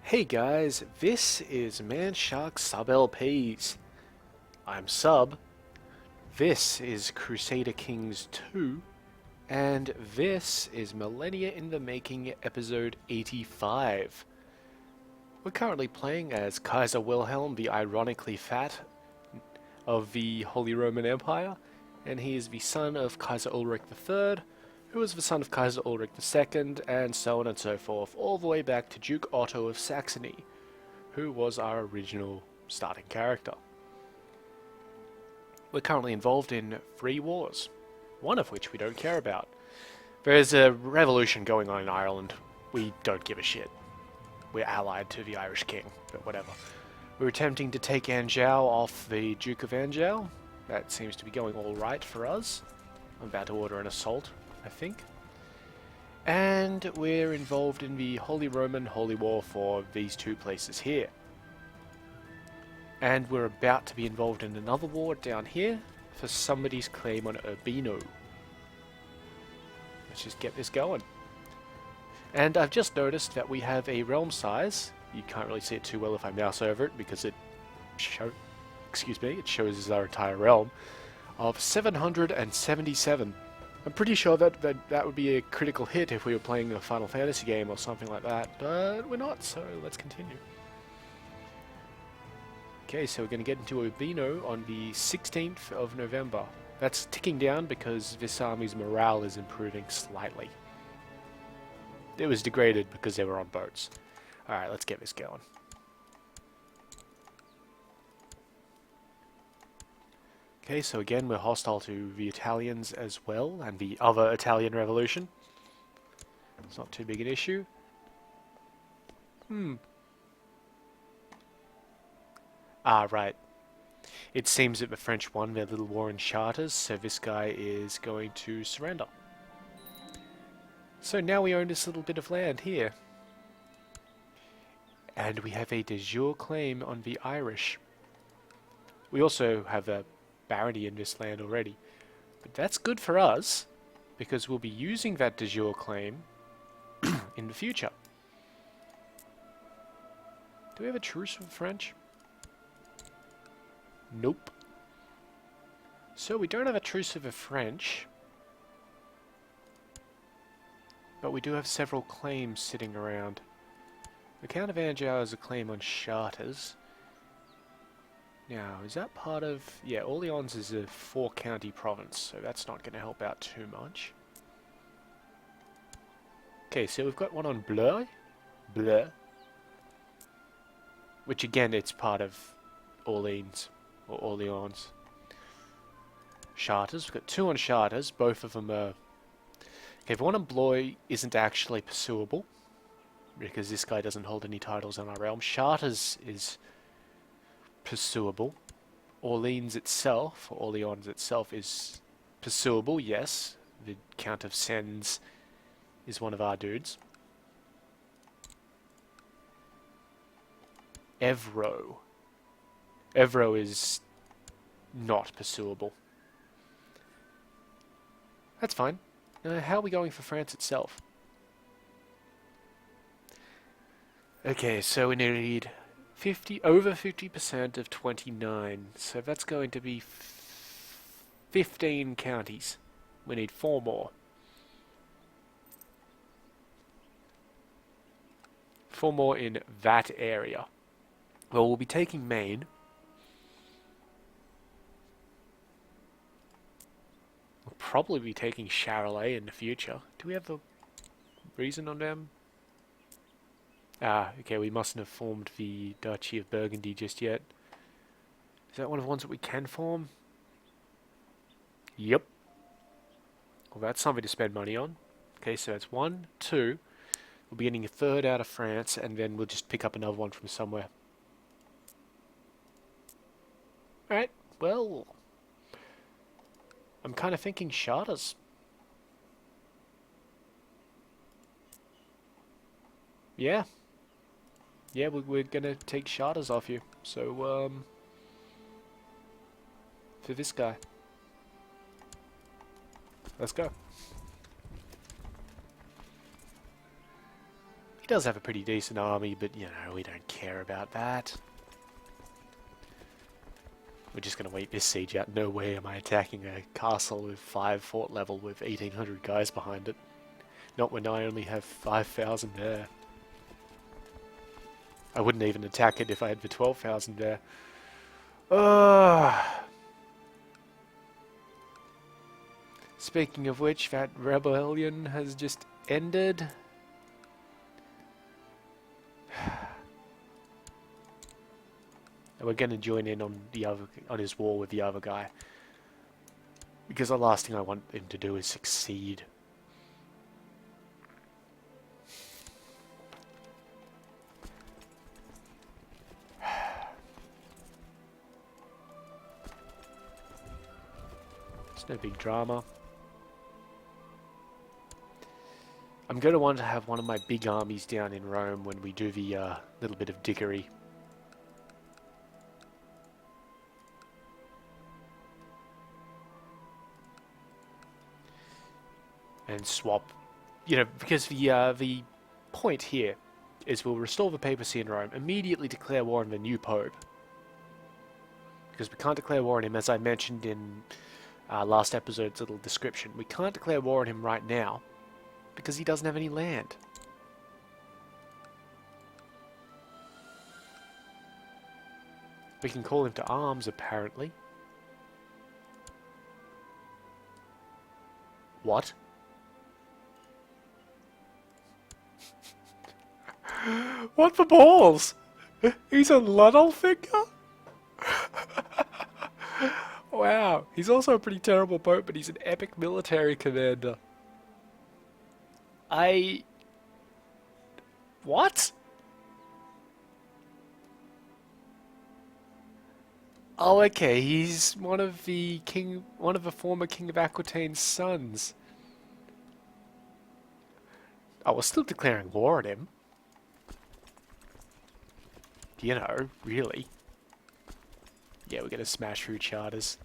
Hey guys, this is Manshark Sub LPs. I'm Sub, this is Crusader Kings II, and this is Millennia in the Making episode 85. We're currently playing as Kaiser Wilhelm, the ironically fat of the Holy Roman Empire, and he is the son of Kaiser Ulrich III, who was the son of Kaiser Ulrich II, and so on and so forth, all the way back to Duke Otto of Saxony, who was our original starting character. We're currently involved in 3 wars, one of which we don't care about. There's a revolution going on in Ireland. We don't give a shit. We're allied to the Irish king, but whatever. We're attempting to take Anjou off the Duke of Anjou. That seems to be going all right for us. I'm about to order an assault, I think. And we're involved in the Holy Roman Holy War for these 2 places here. And we're about to be involved in another war down here for somebody's claim on Urbino. Let's just get this going. And I've just noticed that we have a realm size. You can't really see it too well if I mouse over it because it shows our entire realm of 777. I'm pretty sure that would be a critical hit if we were playing a Final Fantasy game or something like that, but we're not, so let's continue. Okay, so we're going to get into Urbino on the 16th of November. That's ticking down because this army's morale is improving slightly. It was degraded because they were on boats. Alright, let's get this going. Okay, so again, we're hostile to the Italians as well, and the other Italian revolution. It's not too big an issue. Right. It seems that the French won their little war in Charters, so this guy is going to surrender. So now we own this little bit of land here. And we have a de jure claim on the Irish. We also have a barony in this land already. But that's good for us, because we'll be using that de jure claim in the future. Do we have a truce with the French? Nope. So we don't have a truce with the French. But we do have several claims sitting around. The Count of Anjou has a claim on Charters. Now, is that part of... Yeah, Orleans is a 4-county province, so that's not going to help out too much. Okay, so we've got one on Bleu. Which again, it's part of Orleans, or Orleans. Charters, we've got 2 on Charters, both of them are... Okay, the one on Blois isn't actually pursuable, because this guy doesn't hold any titles in our realm. Charters is pursuable. Orleans itself, or Orleans itself, is pursuable, yes. The Count of Sens is one of our dudes. Evro is not pursuable. That's fine. How are we going for France itself? Okay, so we need over 50% of 29, so that's going to be 15 counties. We need 4 more. 4 more in that area. Well, we'll be taking Maine. We'll probably be taking Charolais in the future. Do we have the reason on them? Okay, we mustn't have formed the Duchy of Burgundy just yet. Is that one of the ones that we can form? Yep. Well, that's something to spend money on. Okay, so that's 1, 2. We'll be getting a 3rd out of France, and then we'll just pick up another one from somewhere. Alright, well... I'm kind of thinking Charters. Yeah. Yeah, we're gonna take Charters off you. So, for this guy. Let's go. He does have a pretty decent army, but, you know, we don't care about that. We're just going to wait this siege out. No way am I attacking a castle with 5 fort level with 1,800 guys behind it. Not when I only have 5,000 there. I wouldn't even attack it if I had the 12,000 there. Speaking of which, that rebellion has just ended. And we're going to join in on his war with the other guy, because the last thing I want him to do is succeed. It's no big drama. I'm going to want to have one of my big armies down in Rome when we do the little bit of dickery. And swap, you know, because the point here is we'll restore the papacy in Rome, immediately declare war on the new pope, because we can't declare war on him, as I mentioned in last episode's little description. We can't declare war on him right now because he doesn't have any land. We can call him to arms, apparently. What? What the balls? He's a Luddle figure? Wow, he's also a pretty terrible pope, but he's an epic military commander. What? Oh, okay, he's one of the former King of Aquitaine's sons. Oh, we're still declaring war on him. You know, really. Yeah, we're gonna smash through charters.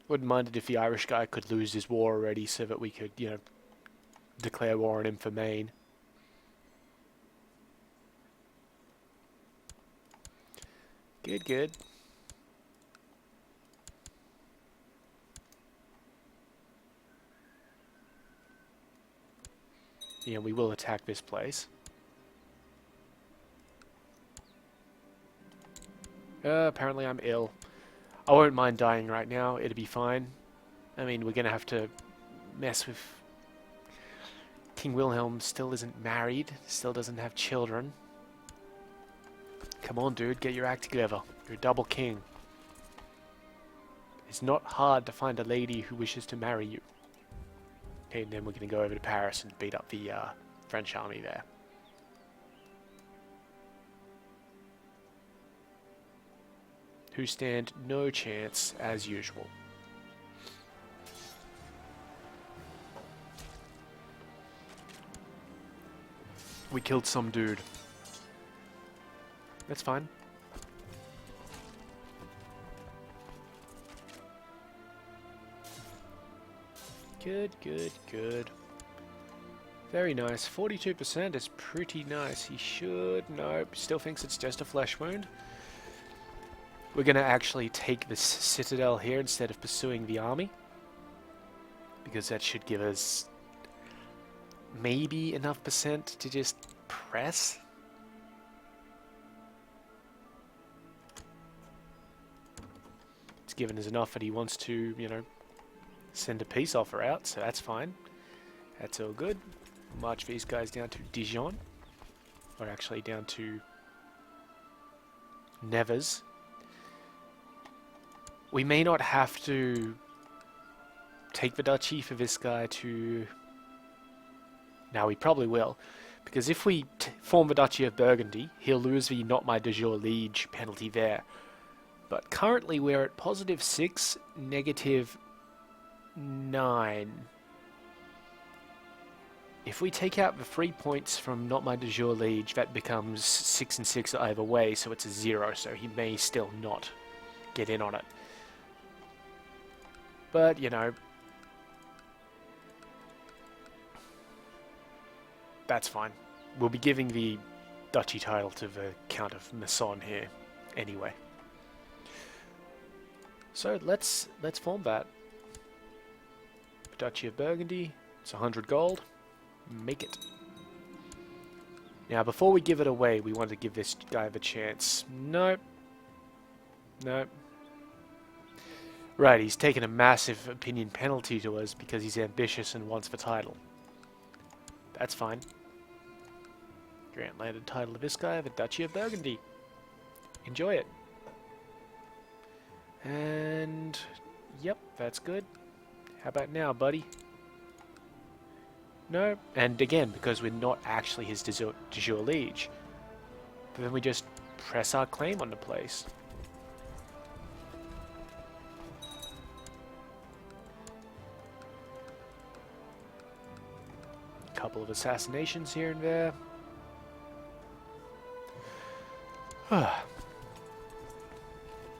Wouldn't mind it if the Irish guy could lose his war already so that we could, you know, declare war on him for Maine. Good, good. Yeah, we will attack this place. Apparently I'm ill. I won't mind dying right now, it'll be fine. I mean, we're gonna have to mess with... King Wilhelm still isn't married, still doesn't have children. Come on, dude, get your act together. You're a double king. It's not hard to find a lady who wishes to marry you. Okay, and then we're gonna go over to Paris and beat up the French army there. Who stand no chance, as usual. We killed some dude. That's fine. Good, good, good. Very nice. 42% is pretty nice. He should... Nope. Still thinks it's just a flesh wound. We're going to actually take this citadel here instead of pursuing the army, because that should give us maybe enough percent to just press. It's given us enough that he wants to, you know, send a peace offer out, so that's fine. That's all good. March these guys down to Dijon, or actually down to Nevers. We may not have to take the duchy for this guy to... Now we probably will, because if we form the Duchy of Burgundy, he'll lose the not my de jure liege penalty there. But currently we're at +6, -9. If we take out the 3 points from not my de jure liege, that becomes 6 and 6 either way, so it's a 0, so he may still not get in on it. But, you know, that's fine. We'll be giving the duchy title to the Count of Masson here, anyway. So let's form that. Duchy of Burgundy. It's 100 gold. Make it. Now, before we give it away, we want to give this guy the chance. Nope. Nope. Right, he's taken a massive opinion penalty to us because he's ambitious and wants the title. That's fine. Grant landed title to this guy, the Duchy of Burgundy. Enjoy it. And... yep, that's good. How about now, buddy? No, and again, because we're not actually his de jure liege, then we just press our claim on the place. Couple of assassinations here and there.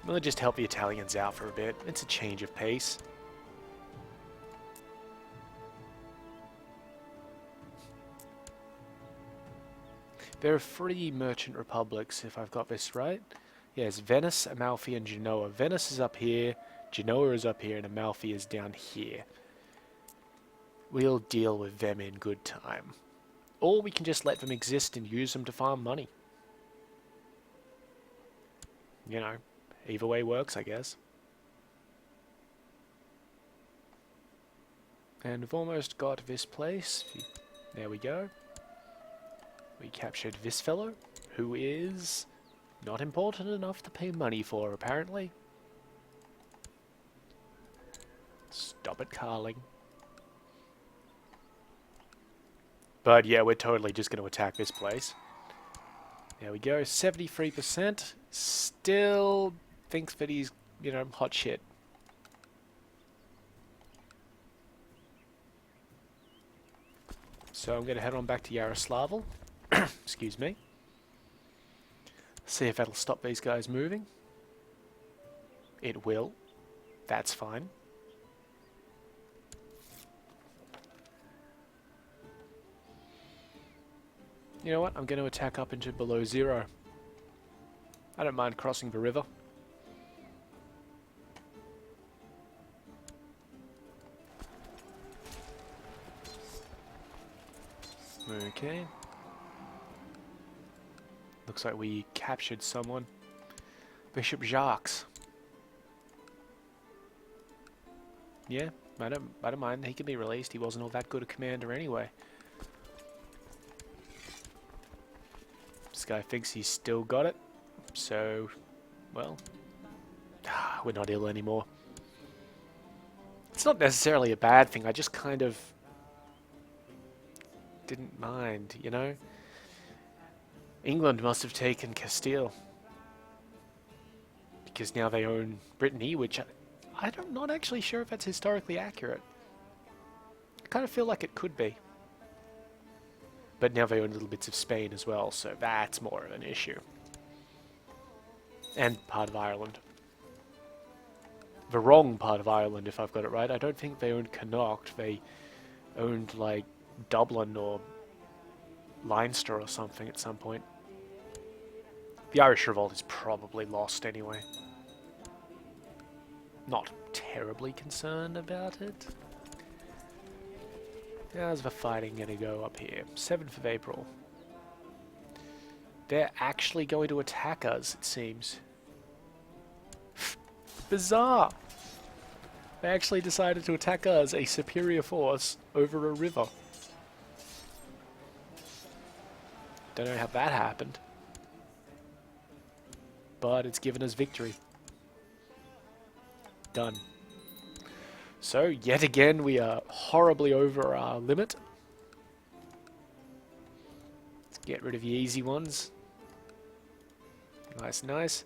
We'll just help the Italians out for a bit. It's a change of pace. There are 3 merchant republics, if I've got this right. Yes, Venice, Amalfi, and Genoa. Venice is up here, Genoa is up here, and Amalfi is down here. We'll deal with them in good time. Or we can just let them exist and use them to farm money. You know, either way works, I guess. And we've almost got this place. There we go. We captured this fellow, who is not important enough to pay money for, apparently. Stop it, Carling. But yeah, we're totally just going to attack this place. There we go, 73%. Still thinks that he's, you know, hot shit. So I'm going to head on back to Yaroslavl. Excuse me. See if that'll stop these guys moving. It will. That's fine. You know what? I'm going to attack up into below 0. I don't mind crossing the river. Okay. Looks like we captured someone. Bishop Jacques. Yeah, I don't mind. He can be released. He wasn't all that good a commander anyway. This guy thinks he's still got it. So, well, we're not ill anymore. It's not necessarily a bad thing. I just kind of didn't mind, you know? England must have taken Castile. Because now they own Brittany, which I'm not actually sure if that's historically accurate. I kind of feel like it could be. But now they own little bits of Spain as well, so that's more of an issue. And part of Ireland. The wrong part of Ireland, if I've got it right. I don't think they owned Connacht. They owned, like, Dublin or Leinster or something at some point. The Irish Revolt is probably lost anyway. Not terribly concerned about it. How's the fighting going to go up here? 7th of April. They're actually going to attack us, it seems. Bizarre! They actually decided to attack us, a superior force, over a river. Don't know how that happened. But it's given us victory. Done. So, yet again, we are horribly over our limit. Let's get rid of the easy ones. Nice, nice.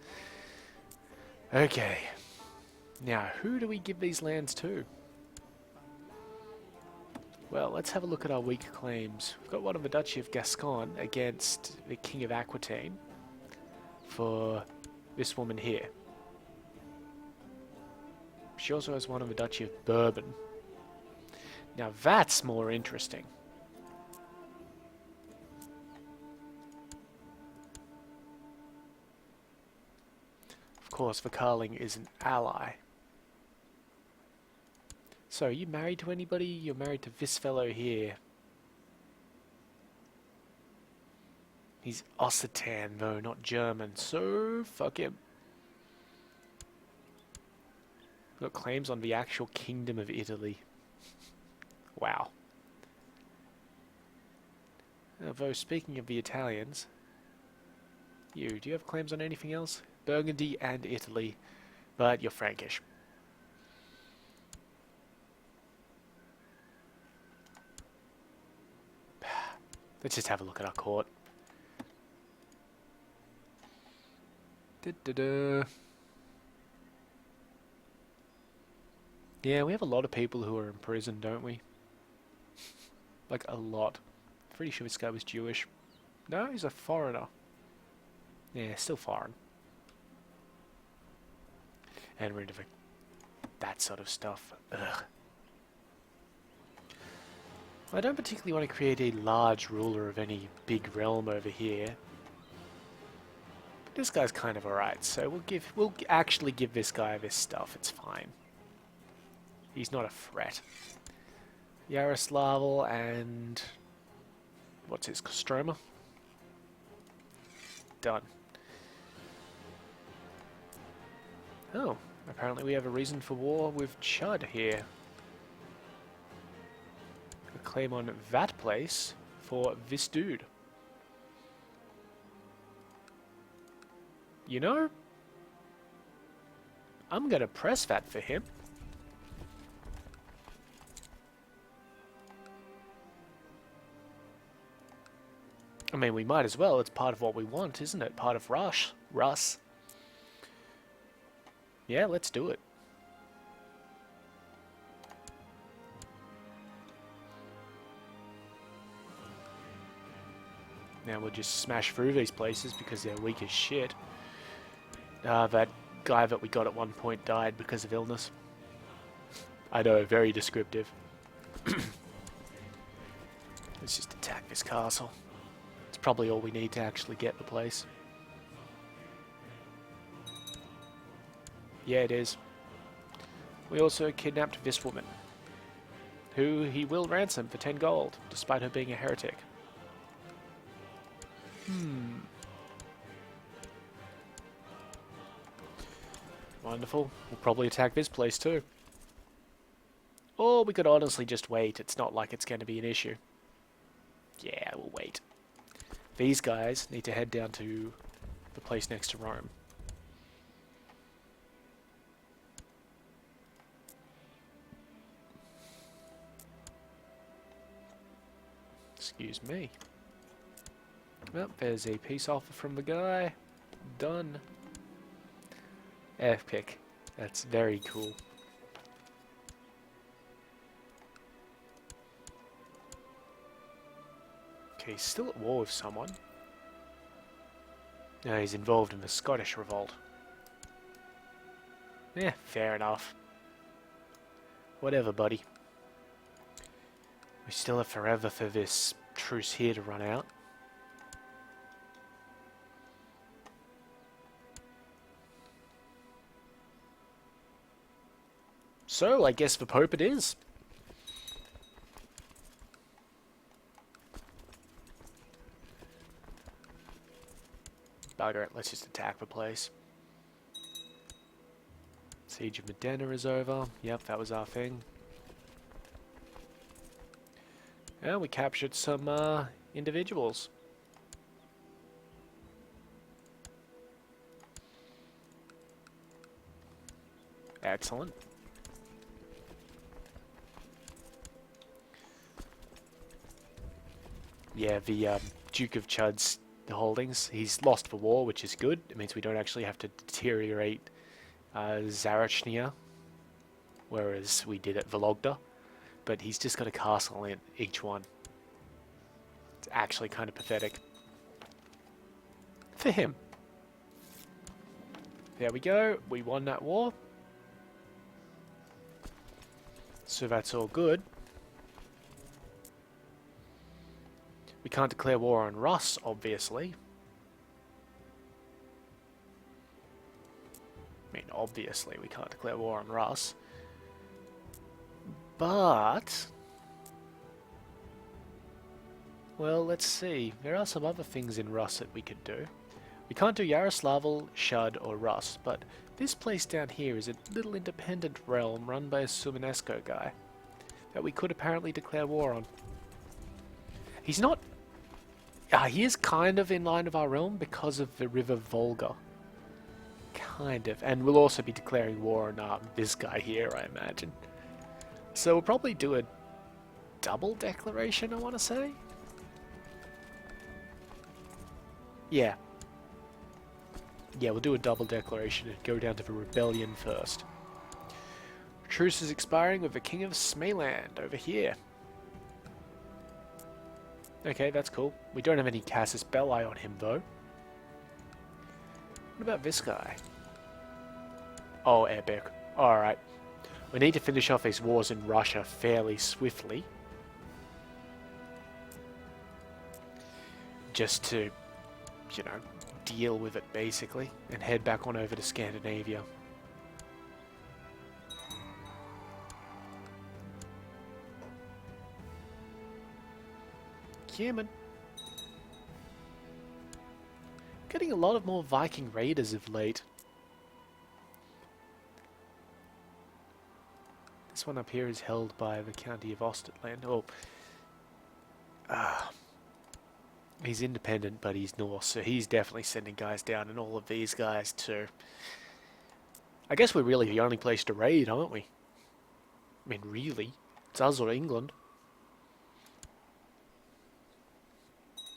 Okay. Now, who do we give these lands to? Well, let's have a look at our weak claims. We've got one of the Duchy of Gascon against the King of Aquitaine for this woman here. She also has one of the Duchy of Bourbon. Now that's more interesting. course, Vikarling is an ally. So, are you married to anybody? You're married to this fellow here. He's Occitan, though, not German, so fuck him. Got claims on the actual Kingdom of Italy. Wow. Although, speaking of the Italians, do you have claims on anything else? Burgundy and Italy, but you're Frankish. Let's just have a look at our court. Yeah, we have a lot of people who are in prison, don't we? Like, a lot. Pretty sure this guy was Jewish. No, he's a foreigner. Yeah, still foreign. And we're into that sort of stuff. Ugh. I don't particularly want to create a large ruler of any big realm over here. But this guy's kind of alright, so we'll actually give this guy this stuff, it's fine. He's not a threat. Yaroslavl and... what's his? Kostroma? Done. Oh, apparently we have a reason for war with Chud here. A claim on that place for this dude. You know, I'm gonna press that for him. I mean, we might as well. It's part of what we want, isn't it? Part of Russ. Yeah, let's do it. Now we'll just smash through these places because they're weak as shit. That guy that we got at one point died because of illness. I know, very descriptive. Let's just attack this castle. It's probably all we need to actually get the place. Yeah, it is. We also kidnapped this woman, who he will ransom for 10 gold, despite her being a heretic. Wonderful. We'll probably attack this place too. Or we could honestly just wait. It's not like it's going to be an issue. Yeah, we'll wait. These guys need to head down to the place next to Rome. Excuse me. Well, there's a peace offer from the guy. Done. Epic. That's very cool. Okay, he's still at war with someone. No, he's involved in the Scottish revolt. Yeah, fair enough. Whatever, buddy. We still have forever for this truce here to run out. So, I guess the Pope it is. Bugger it, let's just attack the place. Siege of Modena is over. Yep, that was our thing. And we captured some individuals. Excellent. Yeah, the Duke of Chud's holdings, he's lost the war, which is good. It means we don't actually have to deteriorate Zarachnia, whereas we did at Vologda. But he's just got a castle in each one. It's actually kind of pathetic. For him. There we go. We won that war. So that's all good. We can't declare war on Russ, obviously. obviously we can't declare war on Rus. But... well, let's see. There are some other things in Rus that we could do. We can't do Yaroslavl, Shud, or Rus, but this place down here is a little independent realm run by a Suminesco guy that we could apparently declare war on. He's not... he is kind of in line of our realm because of the river Volga. Kind of. And we'll also be declaring war on this guy here, I imagine. So we'll probably do a double declaration, I want to say. Yeah. Yeah, we'll do a double declaration and go down to the rebellion first. Truce is expiring with the King of Smaland over here. Okay, that's cool. We don't have any Casus Belli on him, though. What about this guy? Oh, epic. Alright. We need to finish off these wars in Russia fairly swiftly. Just to, you know, deal with it, basically. And head back on over to Scandinavia. Human. Getting a lot of more Viking raiders of late. This one up here is held by the County of Osterland. Oh, he's independent, but he's Norse, so he's definitely sending guys down, and all of these guys too. I guess we're really the only place to raid, aren't we? I mean, really, it's us or England.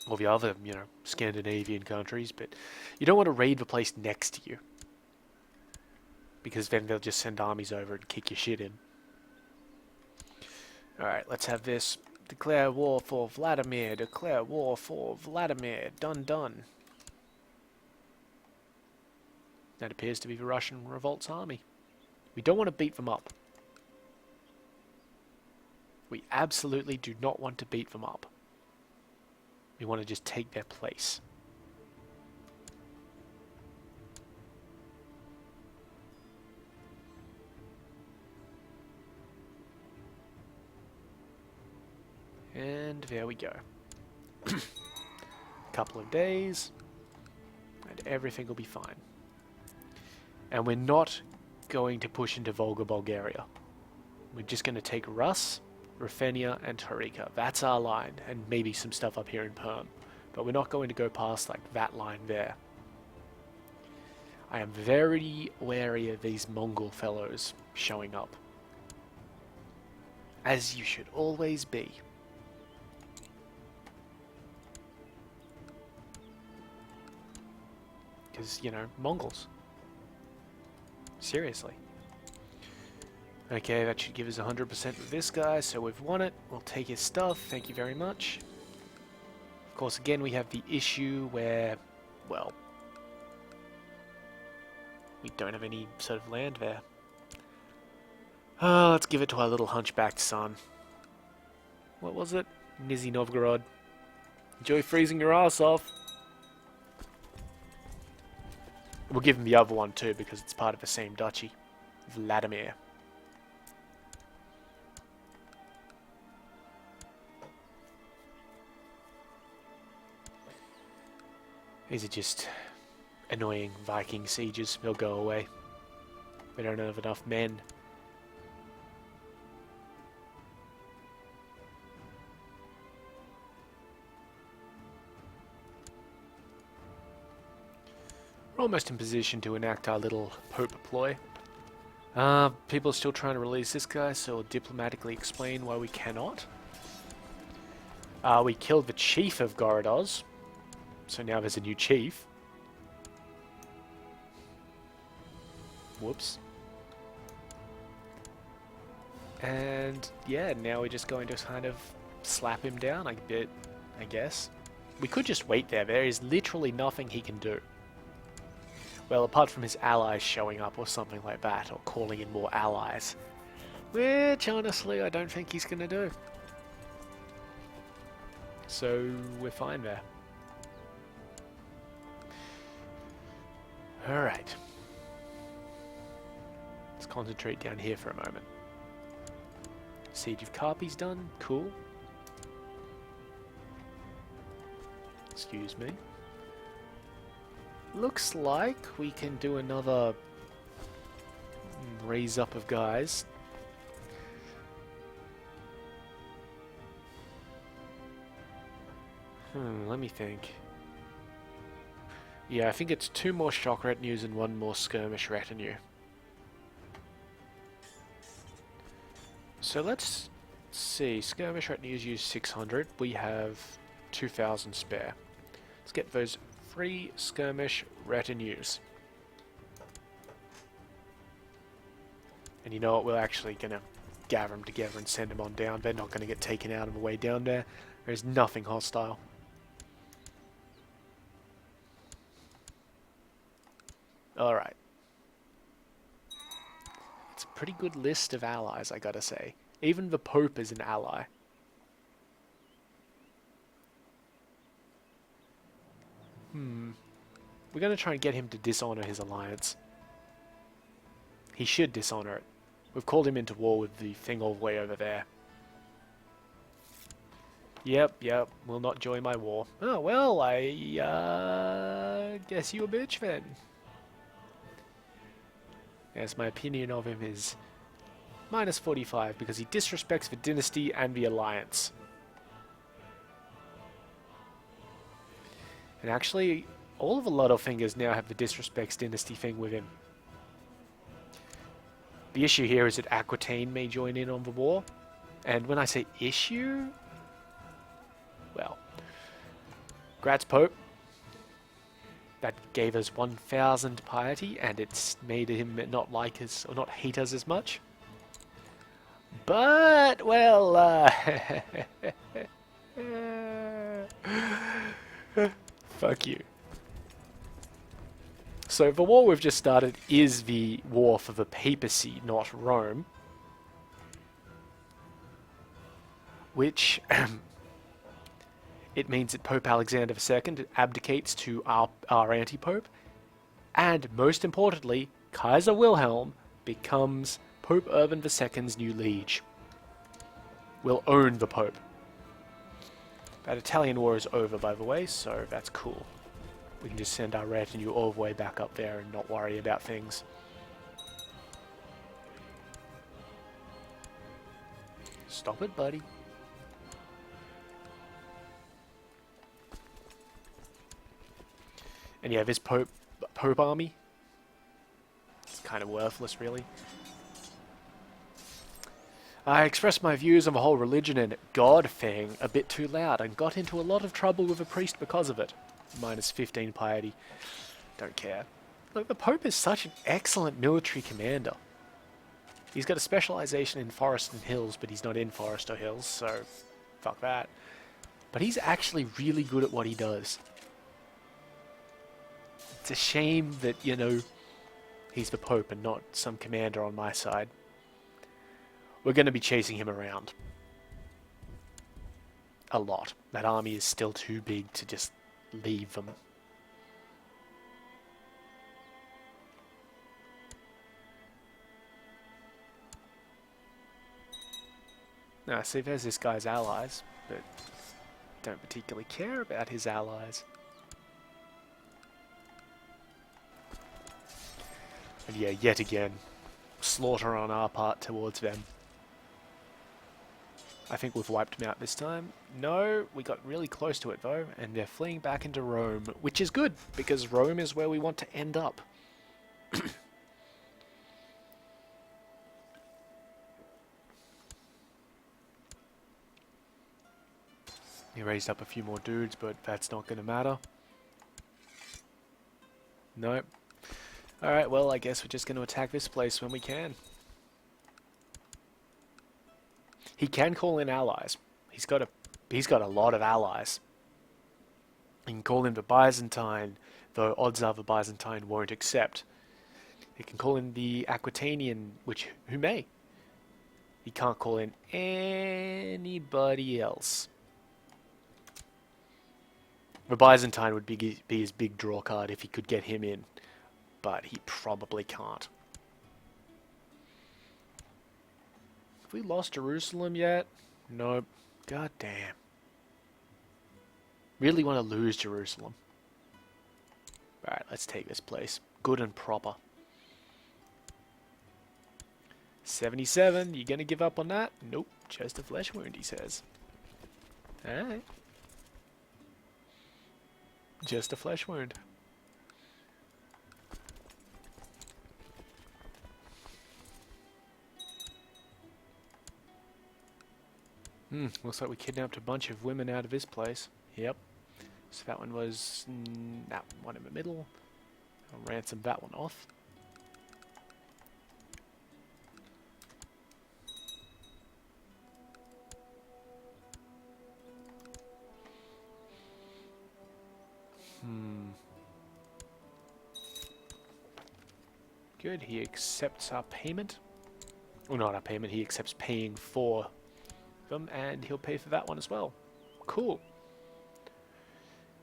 Or the other, you know, Scandinavian countries, but you don't want to raid the place next to you. Because then they'll just send armies over and kick your shit in. Alright, let's have this. Declare war for Vladimir. Declare war for Vladimir. Done, done. That appears to be the Russian revolt's army. We don't want to beat them up. We absolutely do not want to beat them up. We want to just take their place. And there we go. Couple of days, and everything will be fine. And we're not going to push into Volga, Bulgaria. We're just going to take Rus, Ruthenia, and Taurika. That's our line, and maybe some stuff up here in Perm. But we're not going to go past like that line there. I am very wary of these Mongol fellows showing up. As you should always be. Because, you know, Mongols. Seriously. Okay, that should give us 100% with this guy, so we've won it. We'll take his stuff, thank you very much. Of course, again, we have the issue where, well, we don't have any sort of land there. Let's give it to our little hunchbacked son. What was it? Nizhny Novgorod. Enjoy freezing your ass off. We'll give him the other one too, because it's part of the same duchy. Vladimir. These are just annoying Viking sieges. They'll go away. We don't have enough men. We're almost in position to enact our little Pope ploy. People are still trying to release this guy, so I'll diplomatically explain why we cannot. We killed the chief of Gorodos, so now there's a new chief. Whoops. And yeah, now we're just going to kind of slap him down a bit, I guess. We could just wait there. There is literally nothing he can do. Well, apart from his allies showing up or something like that, or calling in more allies. Which, honestly, I don't think he's going to do. So, we're fine there. Alright. Let's concentrate down here for a moment. Siege of Carpi's done. Cool. Excuse me. Looks like we can do another raise up of guys. Let me think. Yeah, I think it's 2 more shock retinues and 1 more skirmish retinue. So let's see. Skirmish retinues use 600. We have 2,000 spare. Let's get those 3 skirmish retinues. And you know what? We're actually going to gather them together and send them on down. They're not going to get taken out on the way down there. There's nothing hostile. Alright. It's a pretty good list of allies, I gotta say. Even the Pope is an ally. We're gonna try and get him to dishonor his alliance. He should dishonor it. We've called him into war with the thing all the way over there. Yep, will not join my war. Oh, well, I guess you a bitch then. Yes, my opinion of him is minus 45 because he disrespects the dynasty and the alliance. And actually, all of the Littlepingers now have the disrespects dynasty thing with him. The issue here is that Aquitaine may join in on the war. And when I say issue, well, Gratz Pope. That gave us 1,000 piety, and it's made him not like us, or not hate us as much. But, well, fuck you. So the war we've just started is the war for the papacy, not Rome. Which... it means that Pope Alexander II abdicates to our anti-pope, and most importantly, Kaiser Wilhelm becomes Pope Urban II's new liege. Will own the Pope. That Italian war is over, by the way, so that's cool. We can just send our retinue all the way back up there and not worry about things. Stop it, buddy. And yeah, this Pope army, it's kind of worthless, really. I expressed my views on the whole religion and God thing a bit too loud and got into a lot of trouble with a priest because of it. Minus 15 piety. Don't care. Look, the Pope is such an excellent military commander. He's got a specialization in forest and hills, but he's not in forest or hills, so fuck that. But he's actually really good at what he does. It's a shame that, you know, he's the Pope and not some commander on my side. We're going to be chasing him around. A lot. That army is still too big to just leave them. Now, see, there's this guy's allies, but don't particularly care about his allies. And yeah, yet again, slaughter on our part towards them. I think we've wiped them out this time. No, we got really close to it though, and they're fleeing back into Rome, which is good, because Rome is where we want to end up. He raised up a few more dudes, but that's not going to matter. Nope. Alright, well, I guess we're just going to attack this place when we can. He can call in allies. He's got a lot of allies. He can call in the Byzantine, though odds are the Byzantine won't accept. He can call in the Aquitanian, who may. He can't call in anybody else. The Byzantine would be his big draw card if he could get him in, but he probably can't. Have we lost Jerusalem yet? Nope. God damn. Really want to lose Jerusalem. Alright, let's take this place. Good and proper. 77, you gonna give up on that? Nope, just a flesh wound, he says. Alright. Just a flesh wound. Looks like we kidnapped a bunch of women out of this place. Yep. So that one was that one in the middle. I'll ransom that one off. Good, he accepts our payment. Well, not our payment, he accepts paying for them, and he'll pay for that one as well. Cool.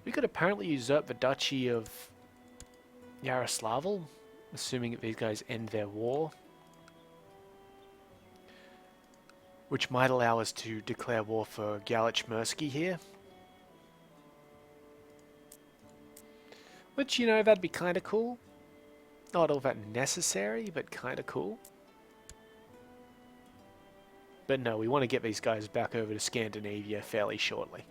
We could apparently usurp the Duchy of Yaroslavl, assuming that these guys end their war. Which might allow us to declare war for Galach-Mursky here. Which, you know, that'd be kind of cool. Not all that necessary, but kind of cool. But no, we want to get these guys back over to Scandinavia fairly shortly.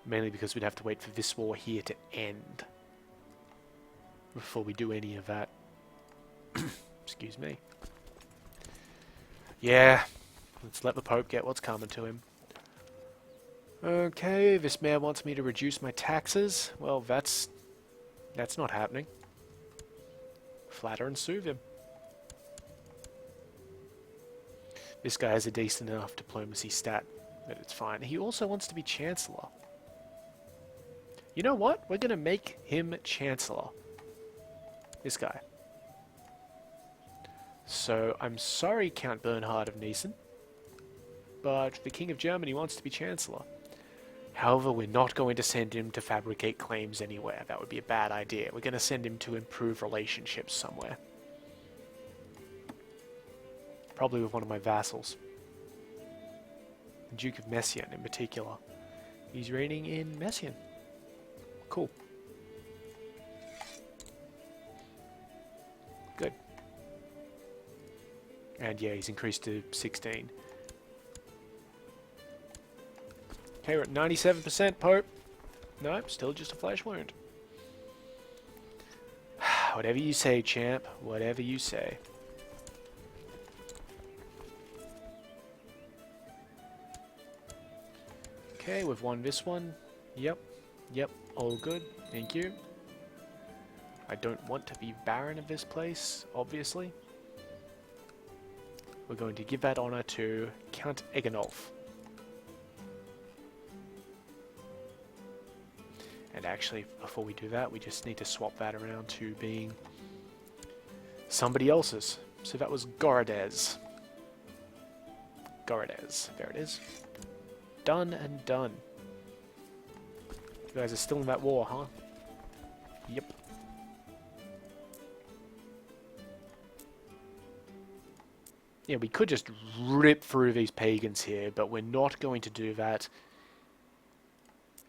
Mainly because we'd have to wait for this war here to end before we do any of that. Excuse me. Yeah, let's let the Pope get what's coming to him. Okay, this man wants me to reduce my taxes. Well, that's not happening. Flatter and soothe him. This guy has a decent enough diplomacy stat that it's fine. He also wants to be Chancellor. You know what? We're going to make him Chancellor. This guy. So, I'm sorry, Count Bernhard of Niesen, but the King of Germany wants to be Chancellor. However, we're not going to send him to fabricate claims anywhere. That would be a bad idea. We're going to send him to improve relationships somewhere. Probably with one of my vassals. The Duke of Messian in particular. He's reigning in Messian. Cool. Good. And yeah, he's increased to 16. Okay, we're at 97%, Pope. Nope, still just a flesh wound. Whatever you say, champ. Whatever you say. Okay, we've won this one. Yep. Yep, all good. Thank you. I don't want to be Baron of this place, obviously. We're going to give that honor to Count Egenolf. And actually, before we do that, we just need to swap that around to being somebody else's. So that was Goradez. Goradez. There it is. Done and done. You guys are still in that war, huh? Yep. Yeah, we could just rip through these pagans here, but we're not going to do that.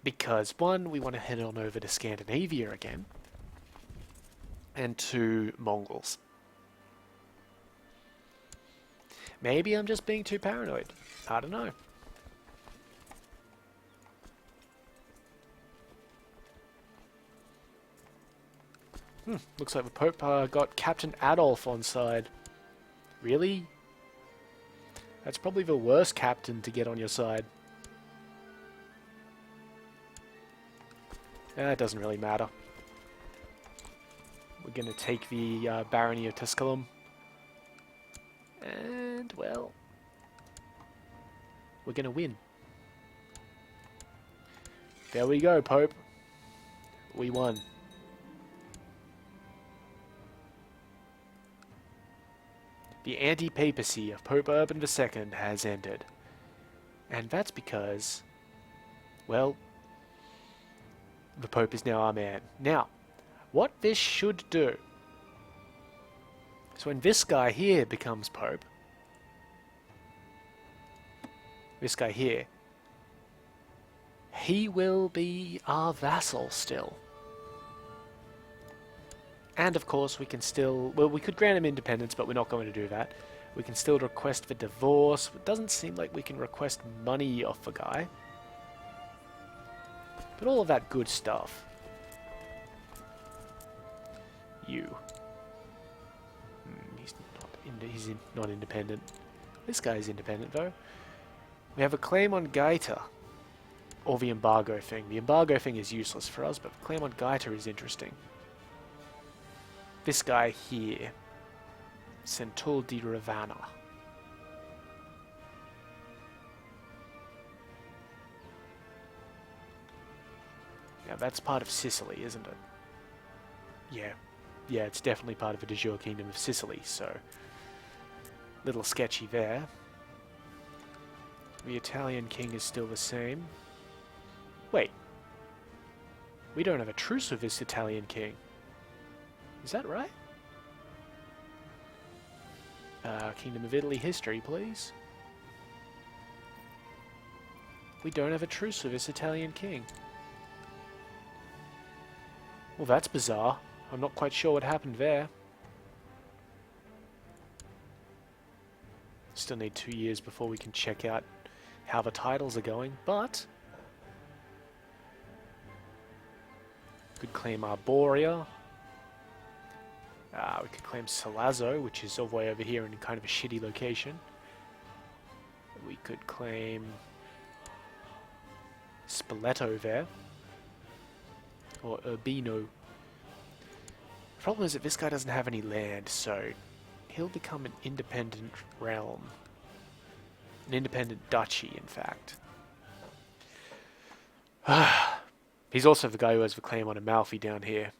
Because, one, we want to head on over to Scandinavia again. And two, Mongols. Maybe I'm just being too paranoid. I don't know. Looks like the Pope got Captain Adolf on side. Really? That's probably the worst captain to get on your side. It doesn't really matter. We're going to take the Barony of Tusculum. And, well, we're going to win. There we go, Pope. We won. The anti-papacy of Pope Urban II has ended. And that's because, well, the Pope is now our man. Now, what this should do So when this guy here becomes Pope, this guy here, he will be our vassal still. And of course we can still, well, we could grant him independence, but we're not going to do that. We can still request for divorce. It doesn't seem like we can request money off a guy. But all of that good stuff. You. He's not independent. This guy is independent though. We have a claim on Gaeta. Or the embargo thing. The embargo thing is useless for us, but the claim on Gaeta is interesting. This guy here. Centul di Ravenna. Now that's part of Sicily, isn't it? Yeah. Yeah, it's definitely part of the de jure kingdom of Sicily, so... little sketchy there. The Italian king is still the same. Wait. We don't have a truce with this Italian king. Is that right? Kingdom of Italy history, please. We don't have a truce with this Italian king. Well, that's bizarre. I'm not quite sure what happened there. Still need 2 years before we can check out how the titles are going, but... could claim Arborea. We could claim Salazzo, which is all the way over here in kind of a shitty location. We could claim Spoleto there. Or Urbino. The problem is that this guy doesn't have any land, so he'll become an independent realm. An independent duchy, in fact. He's also the guy who has the claim on Amalfi down here.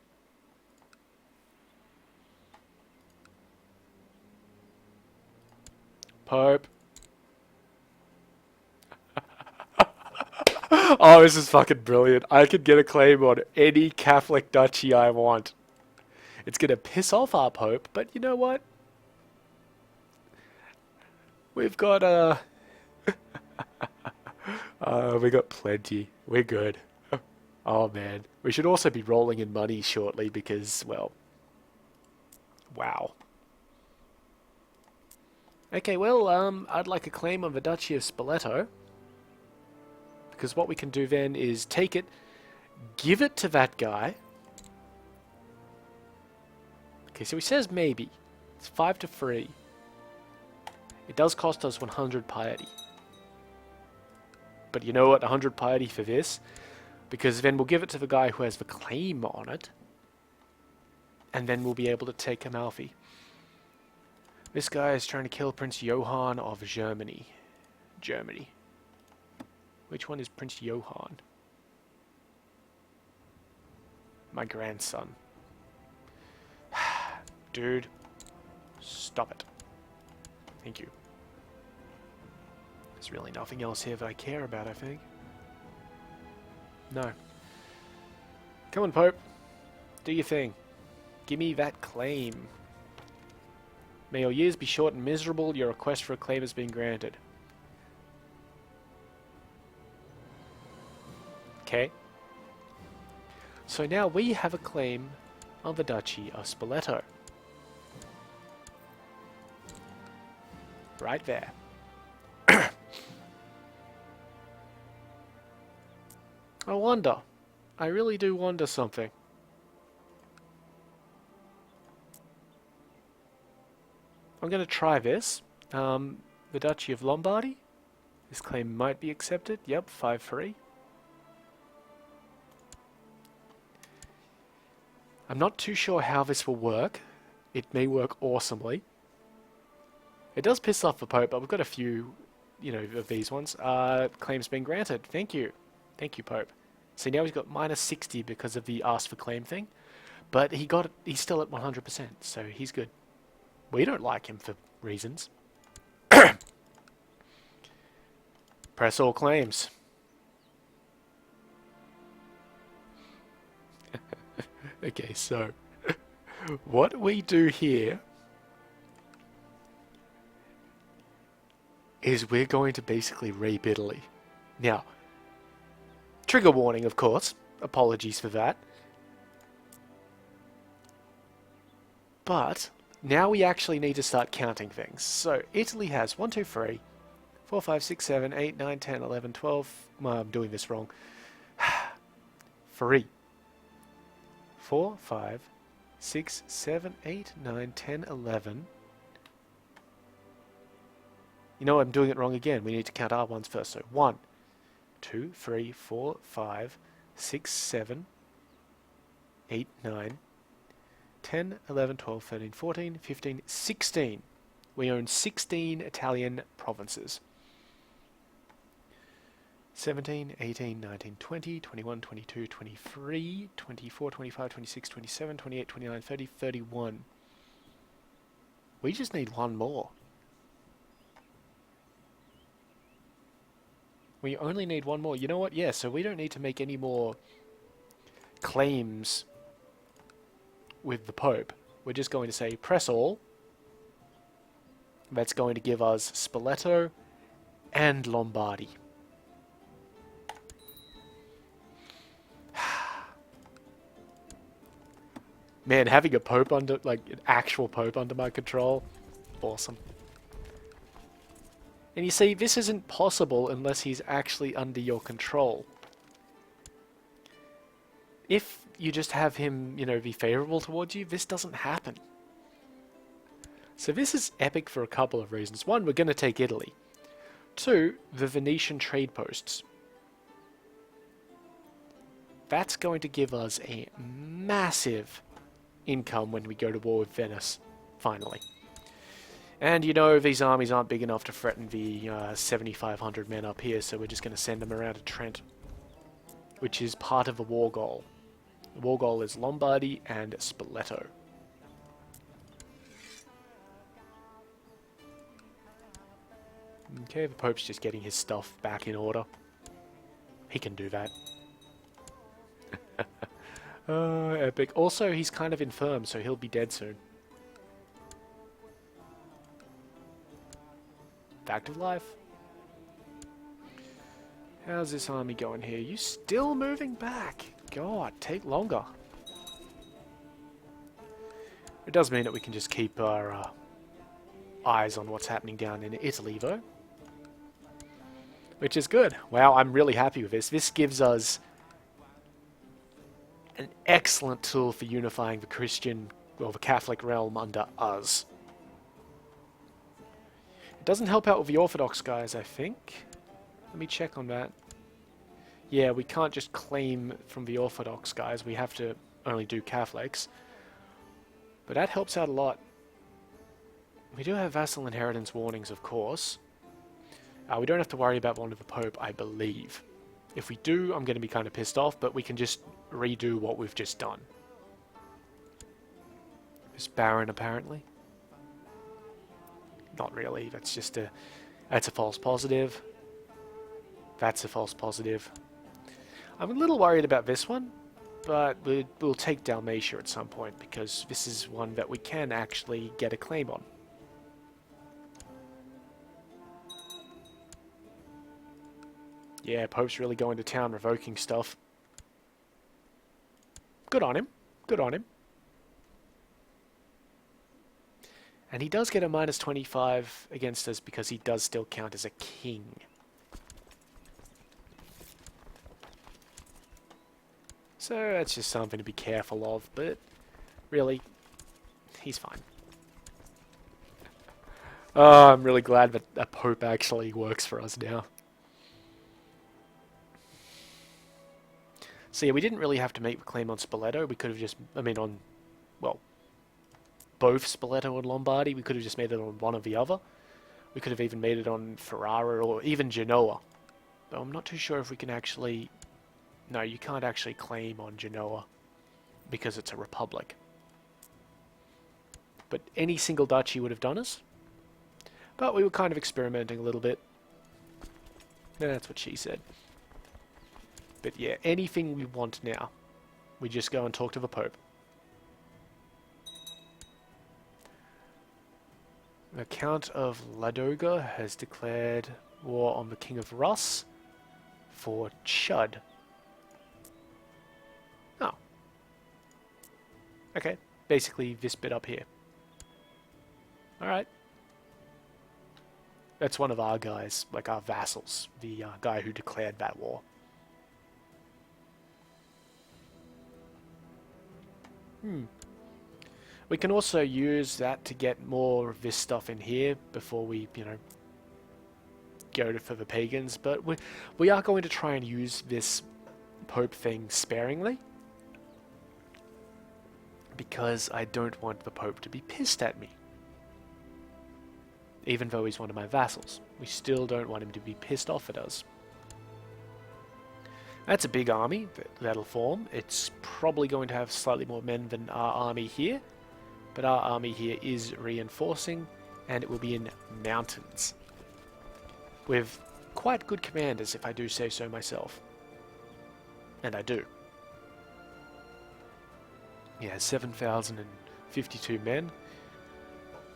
Pope. Oh, this is fucking brilliant. I could get a claim on any Catholic duchy I want. It's gonna piss off our Pope, but you know what? We've got, we got plenty. We're good. Oh, man. We should also be rolling in money shortly because, well... wow. Okay, well, I'd like a claim on the Duchy of Spoleto. Because what we can do then is take it, give it to that guy. Okay, so he says maybe. It's 5 to 3. It does cost us 100 piety. But you know what? 100 piety for this. Because then we'll give it to the guy who has the claim on it. And then we'll be able to take Amalfi. This guy is trying to kill Prince Johann of Germany. Germany. Which one is Prince Johann? My grandson. Dude. Stop it. Thank you. There's really nothing else here that I care about, I think. No. Come on, Pope. Do your thing. Give me that claim. May your years be short and miserable. Your request for a claim has been granted. Okay. So now we have a claim on the Duchy of Spoleto. Right there. I wonder. I really do wonder something. I'm going to try this. The Duchy of Lombardy. This claim might be accepted. Yep, 5-3. I'm not too sure how this will work. It may work awesomely. It does piss off the Pope, but we've got a few, you know, of these ones. Claims been granted. Thank you. Thank you, Pope. See, now he's got minus 60 because of the ask for claim thing. But he's still at 100%, so he's good. We don't like him for reasons. Press all claims. Okay, so what we do here is we're going to basically rape Italy. Now, trigger warning, of course. Apologies for that. But now we actually need to start counting things. So Italy has 1, 2, 3, 4, 5, 6, 7, 8, 9, 10, 11, 12. Well, I'm doing this wrong. 3, 4, 5, 6, 7, 8, 9, 10, 11. You know, I'm doing it wrong again. We need to count our ones first. So 1, 2, 3, 4, 5, 6, 7, 8, 9, 10, 11, 12, 13, 14, 15, 16. We own 16 Italian provinces. 17, 18, 19, 20, 21, 22, 23, 24, 25, 26, 27, 28, 29, 30, 31. We just need one more. We only need one more. You know what? Yeah, so we don't need to make any more claims with the Pope. We're just going to say press all. That's going to give us Spoleto and Lombardy. Man, having a Pope under, like, an actual Pope under my control, awesome. And you see, this isn't possible unless he's actually under your control. If you just have him, you know, be favorable towards you, this doesn't happen. So this is epic for a couple of reasons. One, we're going to take Italy. Two, the Venetian trade posts. That's going to give us a massive income when we go to war with Venice, finally. And you know, these armies aren't big enough to threaten the 7,500 men up here, so we're just going to send them around to Trent, which is part of the war goal. The war goal is Lombardy and Spoleto. Okay, the Pope's just getting his stuff back in order. He can do that. Epic. Also, he's kind of infirm, so he'll be dead soon. Fact of life. How's this army going here? You still moving back? God, take longer. It does mean that we can just keep our eyes on what's happening down in Italy, though. Which is good. Wow, I'm really happy with this. This gives us an excellent tool for unifying the Christian, well, the Catholic realm under us. It doesn't help out with the Orthodox guys, I think. Let me check on that. Yeah, we can't just claim from the Orthodox guys. We have to only do Catholics. But that helps out a lot. We do have vassal inheritance warnings, of course. We don't have to worry about one with the Pope, I believe. If we do, I'm going to be kind of pissed off, but we can just redo what we've just done. This Baron, apparently. Not really, that's just a... That's a false positive. That's a false positive. I'm a little worried about this one, but we'll take Dalmatia at some point, because this is one that we can actually get a claim on. Yeah, Pope's really going to town revoking stuff. Good on him. Good on him. And he does get a minus 25 against us because he does still count as a king. So that's just something to be careful of, but really, he's fine. Oh, I'm really glad that a Pope actually works for us now. So yeah, we didn't really have to make the claim on Spoleto. We could have just, I mean on, well, both Spoleto and Lombardy. We could have just made it on one or the other. We could have even made it on Ferrara or even Genoa. Though I'm not too sure if we can actually... No, you can't actually claim on Genoa because it's a republic. But any single duchy would have done us. But we were kind of experimenting a little bit. That's what she said. But yeah, anything we want now, we just go and talk to the Pope. The Count of Ladoga has declared war on the King of Rus for Chud. Oh. Okay, basically this bit up here. Alright. That's one of our guys, like our vassals, the guy who declared that war. We can also use that to get more of this stuff in here before we, go for the pagans. But we are going to try and use this Pope thing sparingly, because I don't want the Pope to be pissed at me. Even though he's one of my vassals, we still don't want him to be pissed off at us. That's a big army that'll form. It's probably going to have slightly more men than our army here, but our army here is reinforcing, and it will be in mountains, with quite good commanders, if I do say so myself. And I do. Yeah, 7,052 men.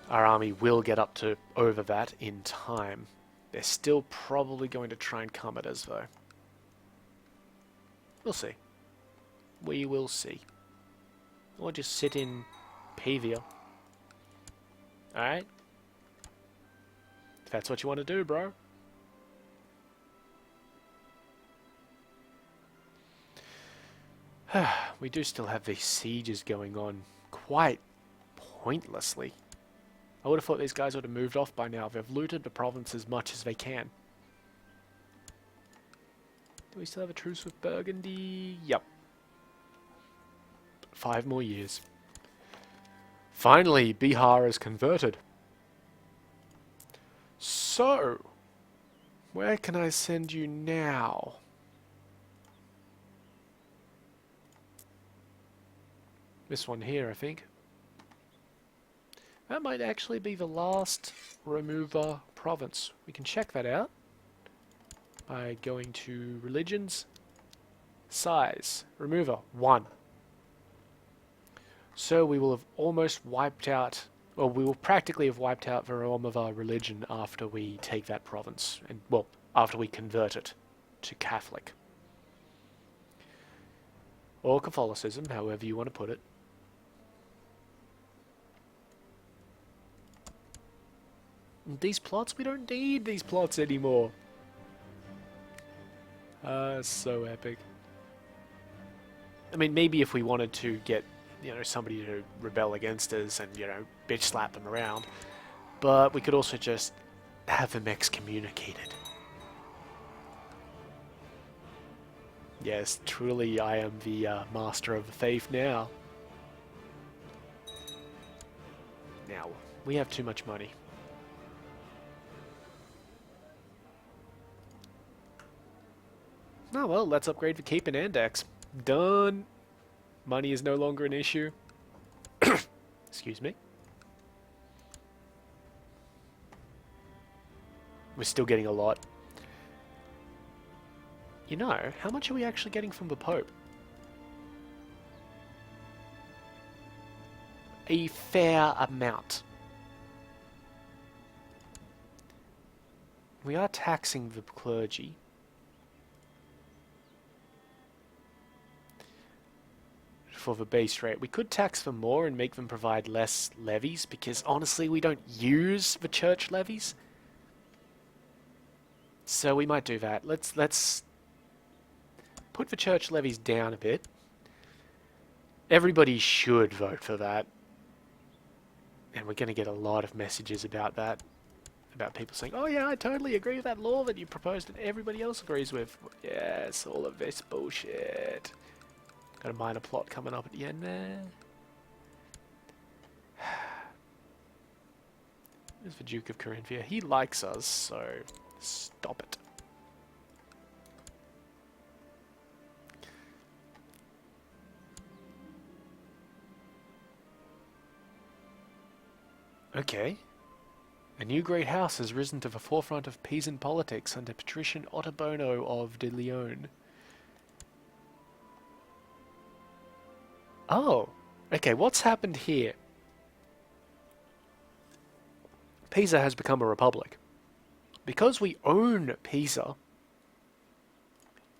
Our army will get up to over that in time. They're still probably going to try and come at us, though. We'll see. We will see. Or just sit in Pavia. Alright? If that's what you want to do, bro. We do still have these sieges going on quite pointlessly. I would have thought these guys would have moved off by now. They've looted the province as much as they can. Do we still have a truce with Burgundy? Yep. 5 more years. Finally, Bihar is converted. So, where can I send you now? This one here, I think. That might actually be the last remover province. We can check that out by going to religions, size, remover, 1. So we will have almost wiped out, or we will practically have wiped out the realm of our religion after we take that province, and well, after we convert it to Catholic. Or Catholicism, however you want to put it. These plots, we don't need these plots anymore. So epic. I mean, maybe if we wanted to get, somebody to rebel against us and, bitch slap them around. But we could also just have them excommunicated. Yes, truly I am the master of the faith now. Now, we have too much money. Oh well, let's upgrade the keep and index. Done. Money is no longer an issue. Excuse me. We're still getting a lot. How much are we actually getting from the Pope? A fair amount. We are taxing the clergy. For the base rate. We could tax them more and make them provide less levies, because honestly we don't use the church levies. So we might do that. Let's put the church levies down a bit. Everybody should vote for that. And we're going to get a lot of messages about that. About people saying, oh yeah, I totally agree with that law that you proposed and everybody else agrees with. Yes, all of this bullshit. Got a minor plot coming up at the end there. There's the Duke of Carinthia. He likes us, so stop it. Okay. A new great house has risen to the forefront of Pisan politics under Patrician Ottobono of de Leon. Oh, okay, what's happened here? Pisa has become a republic. Because we own Pisa,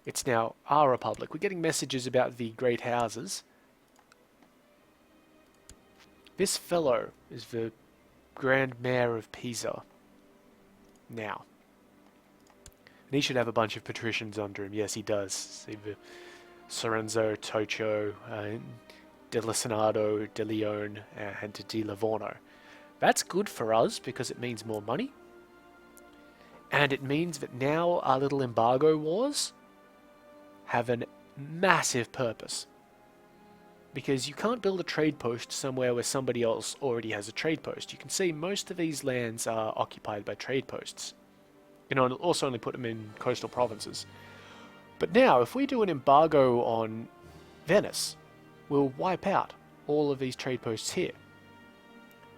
it's now our republic. We're getting messages about the great houses. This fellow is the Grand Mayor of Pisa now. And he should have a bunch of patricians under him. Yes, he does. See the Sorenzo, Tocho, De Licenado, De Leon, and De Livorno. That's good for us because it means more money. And it means that now our little embargo wars have a massive purpose. Because you can't build a trade post somewhere where somebody else already has a trade post. You can see most of these lands are occupied by trade posts. You know, and also only put them in coastal provinces. But now, if we do an embargo on Venice, we'll wipe out all of these trade posts here.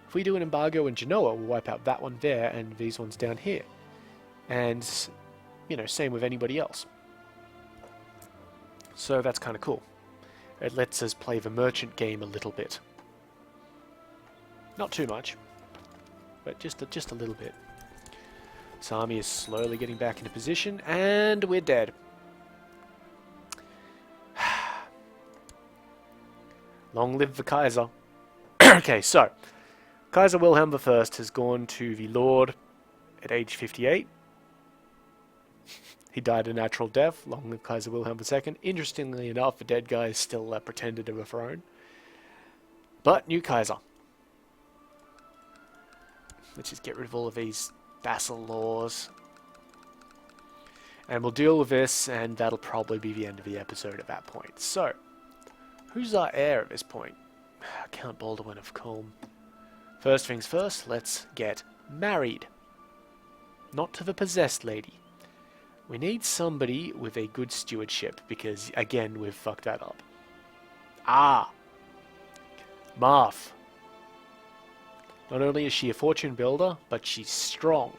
If we do an embargo in Genoa, we'll wipe out that one there and these ones down here. And, you know, same with anybody else. So that's kind of cool. It lets us play the merchant game a little bit. Not too much, but just a little bit. This army is slowly getting back into position, and we're dead. Long live the Kaiser. Okay, so Kaiser Wilhelm I has gone to the Lord at age 58. He died a natural death. Long live Kaiser Wilhelm II. Interestingly enough, the dead guy is still pretended to the throne. But new Kaiser. Let's just get rid of all of these vassal laws. And we'll deal with this, and that'll probably be the end of the episode at that point. So, who's our heir at this point? Count Baldwin of Culm. First things first, let's get married. Not to the possessed lady. We need somebody with a good stewardship, because, again, we've fucked that up. Ah! Marth. Not only is she a fortune builder, but she's strong.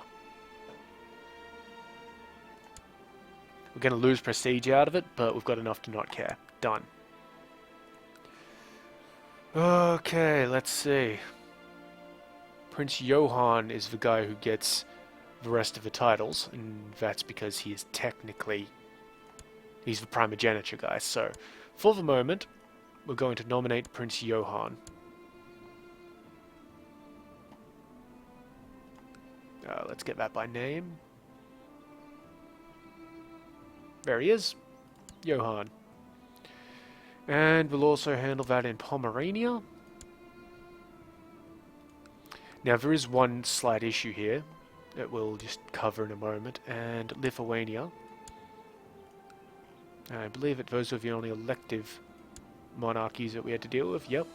We're going to lose prestige out of it, but we've got enough to not care. Done. Okay, let's see. Prince Johann is the guy who gets the rest of the titles, and that's because he is technically... he's the primogeniture guy. So, for the moment, we're going to nominate Prince Johann. Let's get that by name. There he is. Johann. And we'll also handle that in Pomerania. Now, there is one slight issue here that we'll just cover in a moment, and Lithuania. I believe that those are the only elective monarchies that we had to deal with. Yep.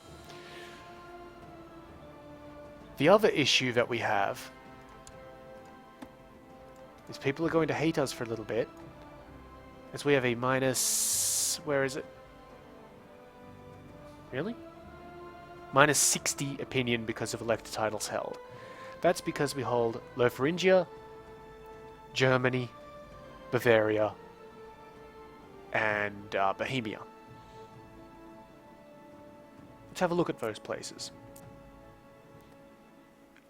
The other issue that we have is people are going to hate us for a little bit, as we have a minus... where is it? Really? Minus 60 opinion because of elected titles held. That's because we hold Lotharingia, Germany, Bavaria, and Bohemia. Let's have a look at those places.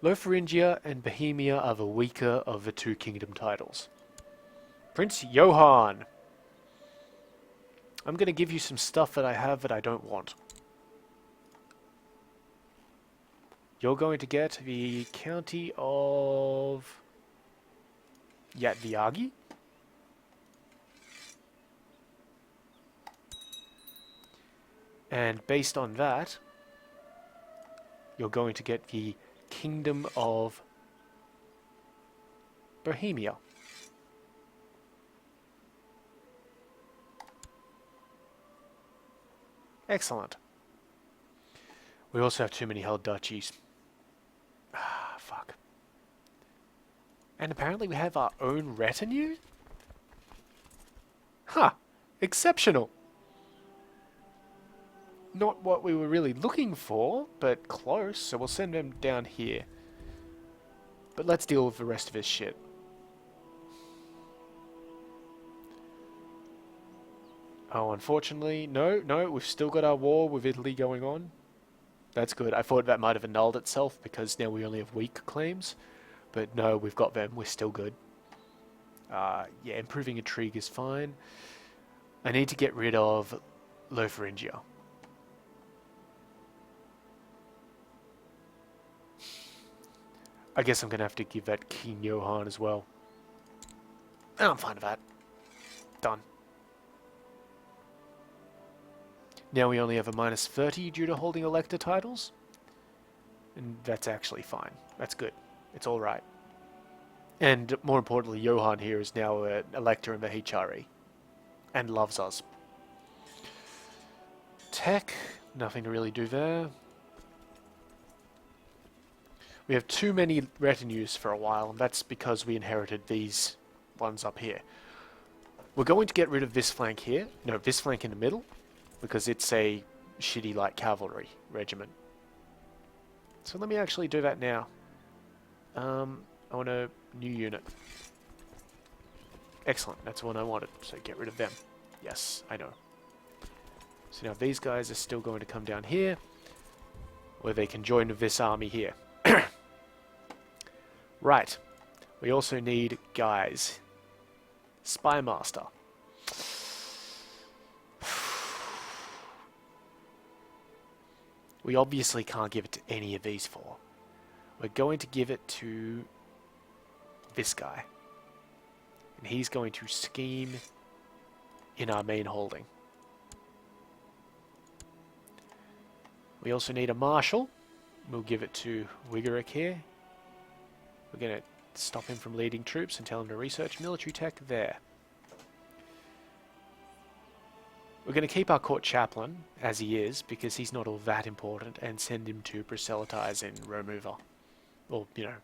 Lotharingia and Bohemia are the weaker of the two kingdom titles. Prince Johann. I'm going to give you some stuff that I have that I don't want. You're going to get the county of Yatviagi. And based on that, you're going to get the Kingdom of Bohemia. Excellent. We also have too many held duchies. Ah, fuck. And apparently we have our own retinue? Huh. Exceptional. Not what we were really looking for, but close, so we'll send them down here. But let's deal with the rest of this shit. Oh, unfortunately, no, we've still got our war with Italy going on. That's good. I thought that might have annulled itself because now we only have weak claims. But no, we've got them. We're still good. Yeah, improving intrigue is fine. I need to get rid of Lotharingia. I guess I'm going to have to give that King Johann as well. And I'm fine with that. Done. Now we only have a -30 due to holding elector titles. And that's actually fine. That's good. It's alright. And more importantly, Johann here is now an elector in the HRE. And loves us. Tech, nothing to really do there. We have too many retinues for a while, and that's because we inherited these ones up here. We're going to get rid of this flank here. No, this flank in the middle, because it's a shitty light cavalry regiment. So let me actually do that now. I want a new unit. Excellent, that's the one I wanted, so get rid of them. Yes, I know. So now these guys are still going to come down here, where they can join with this army here. Right, we also need guys. Spy Master. We obviously can't give it to any of these four. We're going to give it to this guy. And he's going to scheme in our main holding. We also need a marshal. We'll give it to Wigerick here. We're going to stop him from leading troops and tell him to research military tech there. We're going to keep our court chaplain as he is, because he's not all that important, and send him to proselytize in Romuva. Or, you know,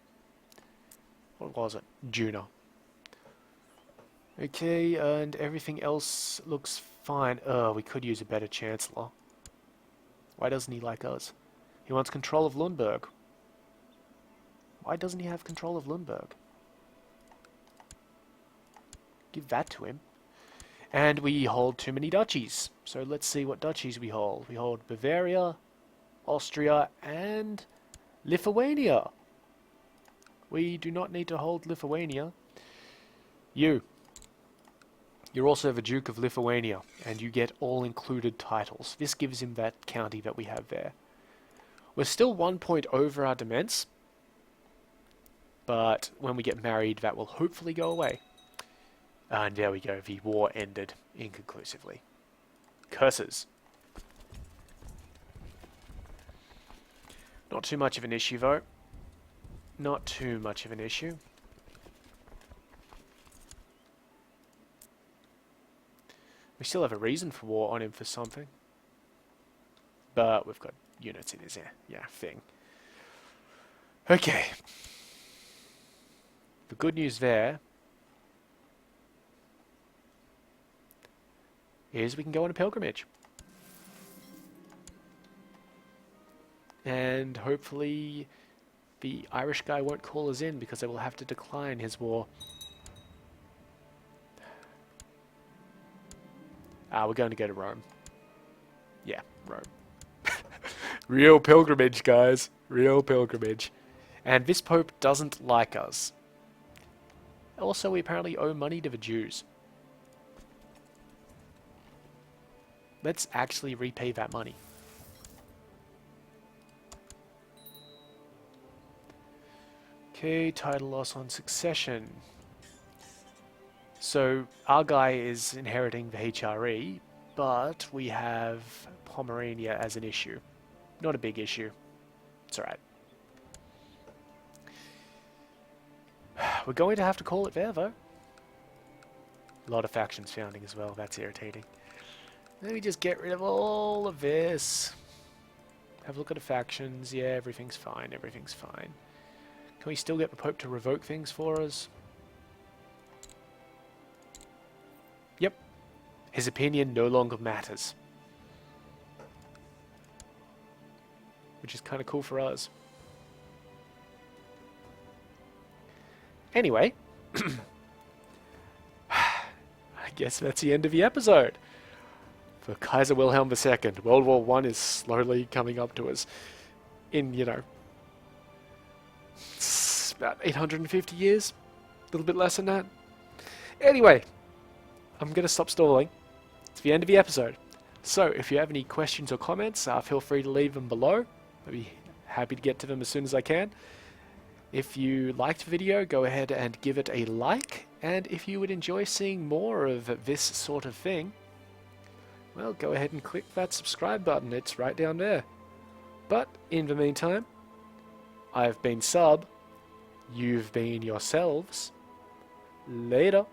what was it? Juno. Okay, and everything else looks fine. We could use a better chancellor. Why doesn't he like us? He wants control of Lundberg. Why doesn't he have control of Lundberg? Give that to him. And we hold too many duchies. So let's see what duchies we hold. We hold Bavaria, Austria, and Lithuania. We do not need to hold Lithuania. You're also the Duke of Lithuania, and you get all-included titles. This gives him that county that we have there. We're still 1 point over our demesne, but when we get married, that will hopefully go away. And there we go, the war ended inconclusively. Curses. Not too much of an issue, though. Not too much of an issue. We still have a reason for war on him for something. But we've got units in his thing. Okay. The good news there is we can go on a pilgrimage. And hopefully the Irish guy won't call us in, because they will have to decline his war. We're going to go to Rome. Yeah, Rome. Real pilgrimage, guys. Real pilgrimage. And this Pope doesn't like us. Also, we apparently owe money to the Jews. Let's actually repay that money. Okay, title loss on succession. So, our guy is inheriting the HRE, but we have Pomerania as an issue. Not a big issue. It's alright. We're going to have to call it there, though. A lot of factions founding as well. That's irritating. Let me just get rid of all of this. Have a look at the factions. Yeah, everything's fine. Everything's fine. Can we still get the Pope to revoke things for us? Yep. His opinion no longer matters. Which is kind of cool for us. Anyway. I guess that's the end of the episode. For Kaiser Wilhelm II, World War I is slowly coming up to us. In, you know, about 850 years, a little bit less than that. Anyway, I'm going to stop stalling. It's the end of the episode. So, if you have any questions or comments, feel free to leave them below. I'll be happy to get to them as soon as I can. If you liked the video, go ahead and give it a like. And if you would enjoy seeing more of this sort of thing, well, go ahead and click that subscribe button. It's right down there. But, in the meantime, I've been Sub. You've been yourselves. Later.